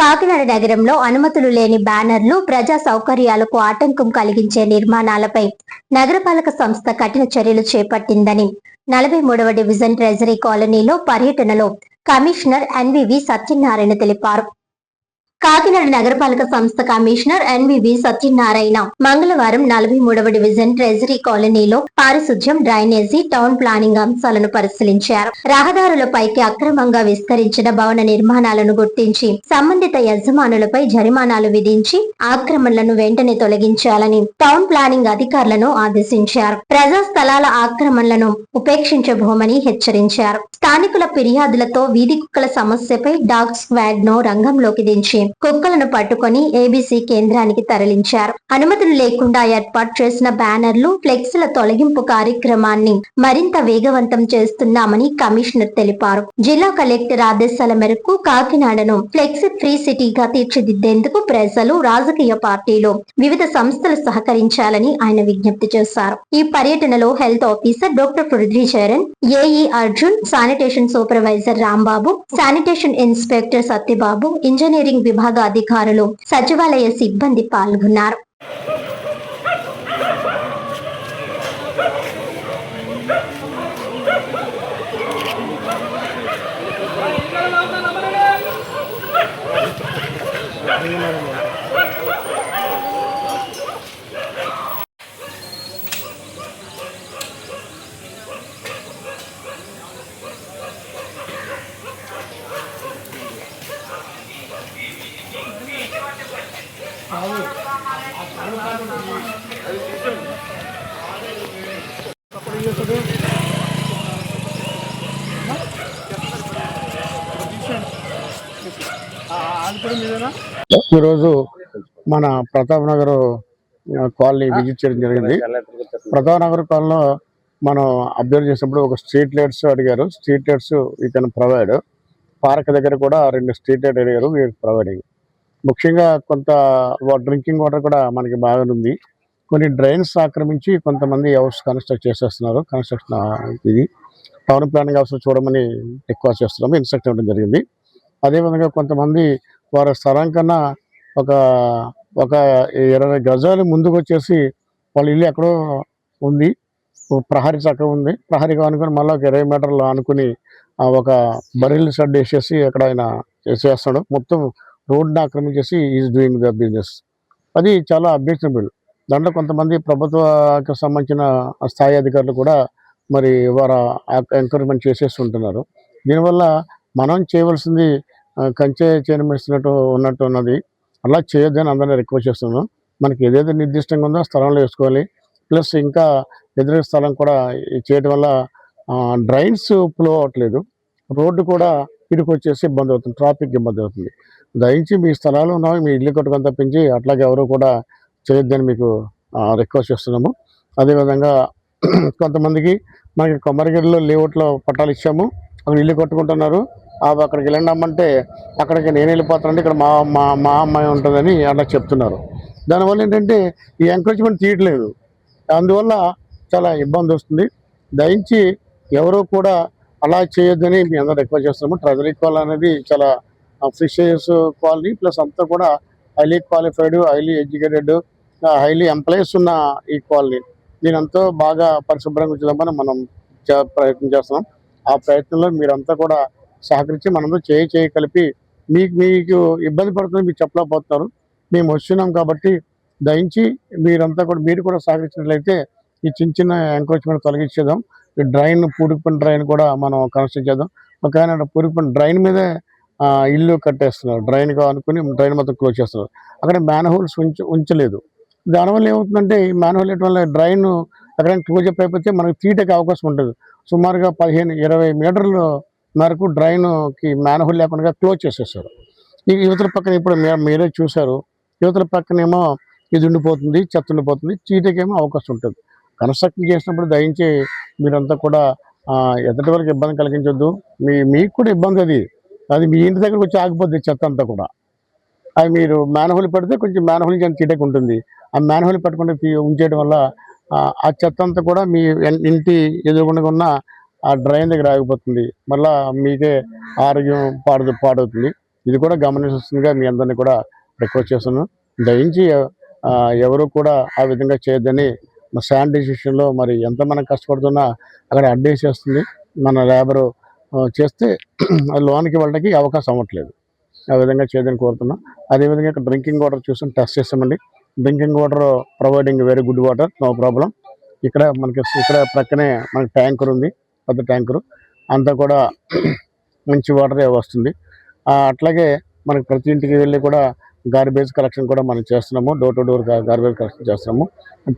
కాకినాడ నగరంలో అనుమతులు లేని బ్యానర్లు, ప్రజా సౌకర్యాలకు ఆటంకం కలిగించే నిర్మాణాలపై నగరపాలక సంస్థ కఠిన చర్యలు చేపట్టిందని 43వ డివిజన్ ట్రెజరీ కాలనీలో పర్యటనలో కమిషనర్ ఎన్వివి సత్యనారాయణ తెలిపారు. కాకినాడ నగరపాలక సంస్థ కమిషనర్ ఎన్వివి సత్యనారాయణ మంగళవారం 43వ డివిజన్ ట్రెజరీ కాలనీలో పారిశుధ్యం, డ్రైనేజీ, టౌన్ ప్లానింగ్ అంశాలను పరిశీలించారు. రహదారులపైకి అక్రమంగా విస్తరించిన భవన నిర్మాణాలను గుర్తించి సంబంధిత యజమానులపై జరిమానాలు విధించి ఆక్రమణలను వెంటనే తొలగించాలని టౌన్ ప్లానింగ్ అధికారులను ఆదేశించారు. ప్రజా స్థలాల ఆక్రమణలను ఉపేక్షించబోమని హెచ్చరించారు. స్థానికుల ఫిర్యాదులతో వీధి కుక్కల సమస్యపై డాగ్ స్క్వాడ్ ను రంగంలోకి దించి కుక్కలను పట్టుకొని ఏబీసీ కేంద్రానికి తరలించారు. అనుమతులు లేకుండా ఏర్పాటు చేసిన బ్యానర్లు, ఫ్లెక్సీల తొలగింపు కార్యక్రమాన్ని మరింత వేగవంతం చేస్తున్నామని కమిషనర్ తెలిపారు. జిల్లా కలెక్టర్ ఆదేశాల మేరకు కాకినాడను ఫ్లెక్సీ ఫ్రీ సిటీగా తీర్చిదిద్దేందుకు ప్రజలు, రాజకీయ పార్టీలు, వివిధ సంస్థలు సహకరించాలని ఆయన విజ్ఞప్తి చేశారు. ఈ పర్యటనలో health officer doctor Prithvi Charan, AE Arjun, sanitation supervisor Rambabu, sanitation inspector Satyababu, engineering విభాగ అధికారులు, సచివాలయ సిబ్బంది పాల్గొన్నారు. ఈరోజు మన ప్రతాప్ నగర్ కాలనీ విజిట్ చేయడం జరిగింది. ప్రతాప్ నగర్ కాలనీలో మనం అబ్జర్వ్ చేసినప్పుడు ఒక స్ట్రీట్ లైట్స్ అడిగారు. Street lights you can provide. Park దగ్గర కూడా 2 స్ట్రీట్ లైట్ అడిగారు, ప్రొవైడింగ్. ముఖ్యంగా కొంత డ్రింకింగ్ వాటర్ కూడా మనకి బాగా ఉంది. కొన్ని డ్రైన్స్ ఆక్రమించి కొంతమంది హౌస్ కన్స్ట్రక్ట్ చేసేస్తున్నారు. కన్స్ట్రక్షన్ ఇది టౌన్ ప్లానింగ్ హౌస్ చూడమని రిక్వెస్ట్ చేస్తున్నాము, ఇన్స్ట్రక్ట్ ఇవ్వడం జరిగింది. అదేవిధంగా కొంతమంది వారి స్థలం కన్నా ఒక 20 గజాలు ముందుకు వచ్చేసి వాళ్ళ ఇల్లు ఎక్కడో ఉంది, ప్రహరీ చక్కగా ఉంది, ప్రహరీగా అనుకుని మళ్ళీ ఒక 20 మీటర్లు అనుకుని ఒక బరిల్ షెడ్ వేసేసి అక్కడ ఆయన చేస్తున్నాడు. మొత్తం రోడ్ని ఆక్రమించేసి ఈజ్ డూయింగ్ ద బిజినెస్. అది చాలా అబ్జెక్షనబుల్. దాంట్లో కొంతమంది ప్రభుత్వకు సంబంధించిన స్థాయి అధికారులు కూడా మరి వారు ఎంకరేజ్మెంట్ చేసేస్తుంటున్నారు. దీనివల్ల మనం చేయవలసింది కంచె చేయనిస్తున్నట్టు ఉన్నది. అలా చేయొద్దని అందరినీ రిక్వెస్ట్ చేస్తున్నాను. మనకి ఏదైతే నిర్దిష్టంగా ఉందో స్థలంలో వేసుకోవాలి. ప్లస్ ఇంకా ఎదురు స్థలం కూడా చేయడం వల్ల డ్రైన్స్ ఫ్లో అవ్వట్లేదు, రోడ్డు కూడా ఇరుకొచ్చేసి ఇబ్బంది అవుతుంది, ట్రాఫిక్ ఇబ్బంది అవుతుంది. దయించి మీ స్థలాలు ఉన్నవి మీ ఇల్లు కట్టుకొని తప్పించి అట్లాగే ఎవరు కూడా చేయొద్దని మీకు రిక్వెస్ట్ చేస్తున్నాము. అదేవిధంగా కొంతమందికి మనకి కొమ్మరిగిరిలో లేఅవుట్లో పట్టాలు ఇచ్చాము, అక్కడ ఇల్లు కట్టుకుంటున్నారు. అక్కడికి వెళ్ళండి అమ్మంటే అక్కడికి నేను వెళ్ళిపోతానంటే ఇక్కడ మా అమ్మాయి ఉంటుందని అలా చెప్తున్నారు. దానివల్ల ఏంటంటే ఈ ఎంకరేజ్మెంట్ తీయట్లేదు, అందువల్ల చాలా ఇబ్బంది వస్తుంది. దయించి ఎవరు కూడా అలా చేయొద్దని మీ అందరూ రిక్వెస్ట్ చేస్తున్నాము. ట్రెజరీ కాలనీ అనేది చాలా ప్రిషియస్ కాలనీ, ప్లస్ అంతా కూడా highly qualified, highly educated, highly employees ఉన్న ఈ కాలనీ. దీనంతా బాగా పరిశుభ్రంగా ఉంచుదామని మనం ప్రయత్నం చేస్తున్నాం. ఆ ప్రయత్నంలో మీరంతా కూడా సహకరించి మనందరూ చేయి కలిపి మీకు ఇబ్బంది పడుతుంది, మీకు చెప్పలేకపోతున్నారు. మేము వస్తున్నాం కాబట్టి దయించి మీరు కూడా సహకరించినట్లయితే ఈ చిన్న ఎంక్రోచ్మెంట్ తొలగించేద్దాం. ఈ డ్రైన్, పూడిపోయిన డ్రైన్ కూడా మనం కన్స్ట్రక్ట్ చేద్దాం. ఒక పూడిపోయిన డ్రైన్ మీదే ఇల్లు కట్టేస్తున్నారు. డ్రైన్గా అనుకుని డ్రైన్ మొత్తం క్లోజ్ చేస్తున్నారు. అక్కడ మ్యాన్హోల్స్ ఉంచలేదు. దానివల్ల ఏమవుతుందంటే ఈ మ్యాన్హోల్ వేయడం వల్ల డ్రైన్ ఎక్కడైనా క్లోజ్ అప్ అయిపోతే మనకు తీయటకి అవకాశం ఉంటుంది. సుమారుగా 15-20 మీటర్లు మేరకు డ్రైన్కి మ్యాన్హోల్ లేకుండా క్లోజ్ చేసేస్తారు. ఈ యువతల పక్కన ఇప్పుడు మీరే చూశారు, యువతల పక్కనేమో ఇది ఉండిపోతుంది, చెత్త ఉండిపోతుంది, చీటకేమో అవకాశం ఉంటుంది. కన్స్ట్రక్షన్ చేసినప్పుడు దయించి మీరంతా కూడా ఎదుటి వరకు ఇబ్బంది కలిగించొద్దు. మీకు కూడా ఇబ్బంది, అది మీ ఇంటి దగ్గరకు వచ్చి ఆగిపోద్ది చెత్త అంతా కూడా. అది మీరు మ్యాన్హోల్ పెడితే కొంచెం మ్యాన్హోల్ చీటకి ఉంటుంది. ఆ మ్యాన్హోల్ పెట్టుకుంటే ఉంచేయడం వల్ల ఆ చెత్త అంతా కూడా మీ ఇంటి ఎదురుకుండా ఉన్న ఆ డ్రైన్ దగ్గర ఆగిపోతుంది. మళ్ళీ మీకే ఆరోగ్యం పాడవుతుంది. ఇది కూడా గమనిస్తుందిగా మీ అందరినీ కూడా రిక్వెస్ట్ చేస్తున్నాను. దయించి ఎవరు కూడా ఆ విధంగా చేయొద్దని. శానిటైజేషన్లో మరి ఎంత మనం కష్టపడుతున్నా అక్కడ అడ్డేసేస్తుంది. మన లేబరు చేస్తే లోనికి వెళ్ళడానికి అవకాశం అవ్వట్లేదు. ఆ విధంగా చేయదని కోరుతున్నాం. అదేవిధంగా ఇక్కడ డ్రింకింగ్ వాటర్ చూసి టెస్ట్ చేస్తామండి. Drinking water providing very good water, no problem. ఇక్కడ ప్రక్కనే మనకి ట్యాంకర్ ఉంది, పెద్ద ట్యాంకరు, అంతా కూడా మంచి వాటరే వస్తుంది. అట్లాగే మనకి ప్రతి ఇంటికి వెళ్ళి కూడా గార్బేజ్ కలెక్షన్ కూడా మనం చేస్తున్నాము. Door to door garbage collection చేస్తున్నాము.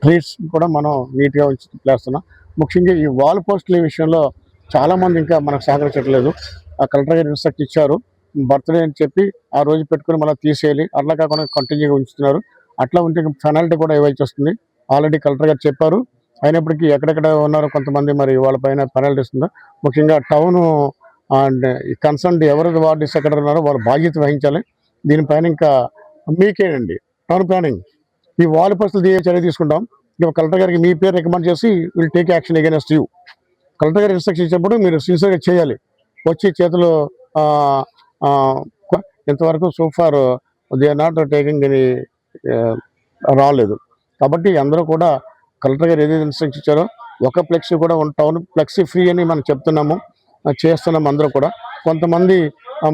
ట్రీట్స్ కూడా మనం నీట్గా ఉంచి చేస్తున్నాం. ముఖ్యంగా ఈ వాల్ పోస్టుల విషయంలో చాలామంది ఇంకా మనకు సహకరించట్లేదు. ఆ కలెక్టర్ గారు ఇన్స్ట్రక్ట్ ఇచ్చారు, బర్త్డే అని చెప్పి ఆ రోజు పెట్టుకుని మళ్ళీ తీసేయాలి, అట్లా కాకుండా కంటిన్యూగా ఉంచుతున్నారు. అట్లా ఉంటే పెనాల్టీ కూడా ఇవ్వాల్సి వస్తుంది. ఆల్రెడీ కలెక్టర్ గారు చెప్పారు. అయినప్పటికీ ఎక్కడెక్కడ ఉన్నారో కొంతమంది మరి వాళ్ళపైన పెనాల్టీ ఇస్తుందో. ముఖ్యంగా టౌన్ అండ్ కన్సర్న్ ఎవరైతే వార్డు సెక్రటరీ ఉన్నారో వాళ్ళు బాధ్యత వహించాలి. దీనిపైన ఇంకా మీకేనండి టౌన్ ప్లానింగ్ ఈ వాల్ పోస్టులు చర్య తీసుకుంటాం. ఇక కలెక్టర్ గారికి మీ పేరు రికమెండ్ చేసి will take action against you. Collector గారు ఇన్స్ట్రక్షన్ ఇచ్చినప్పుడు మీరు సిన్సియర్గా చేయాలి. వచ్చి చేతులు ఇంతవరకు so far they are not taking any రాలేదు. కాబట్టి అందరూ కూడా కలెక్టర్ గారు ఏదైతే ఇన్స్ట్రక్షన్ ఇచ్చారో ఒక ఫ్లెక్సీ కూడా టౌన్ ఫ్లెక్సీ ఫ్రీ అని మనం చెప్తున్నాము, చేస్తున్నాము అందరూ కూడా. కొంతమంది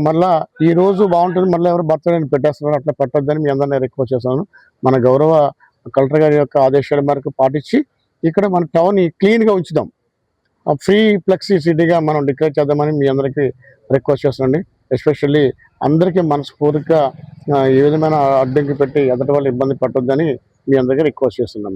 మళ్ళా ఈ రోజు బాగుంటుంది, మళ్ళీ ఎవరు బర్త్డేని పెట్టేస్తున్నారు. అట్లా పెట్టొద్దని మీ అందరినీ రిక్వెస్ట్ చేస్తున్నాను. మన గౌరవ కలెక్టర్ గారి యొక్క ఆదేశాల మేరకు పాటించి ఇక్కడ మన టౌన్ క్లీన్గా ఉంచుదాం. ఫ్రీ ఫ్లెక్సీ సిటీగా మనం డిక్లేర్ చేద్దామని మీ అందరికీ రిక్వెస్ట్ చేస్తున్నాండి. ఎస్పెషల్లీ అందరికీ మనస్ఫూర్తిగా ఏ విధమైన అడ్డంకి పెట్టి ఎదటి వాళ్ళు ఇబ్బంది పట్టొద్దని మీ అందరికీ రిక్వెస్ట్ చేస్తున్నామండి.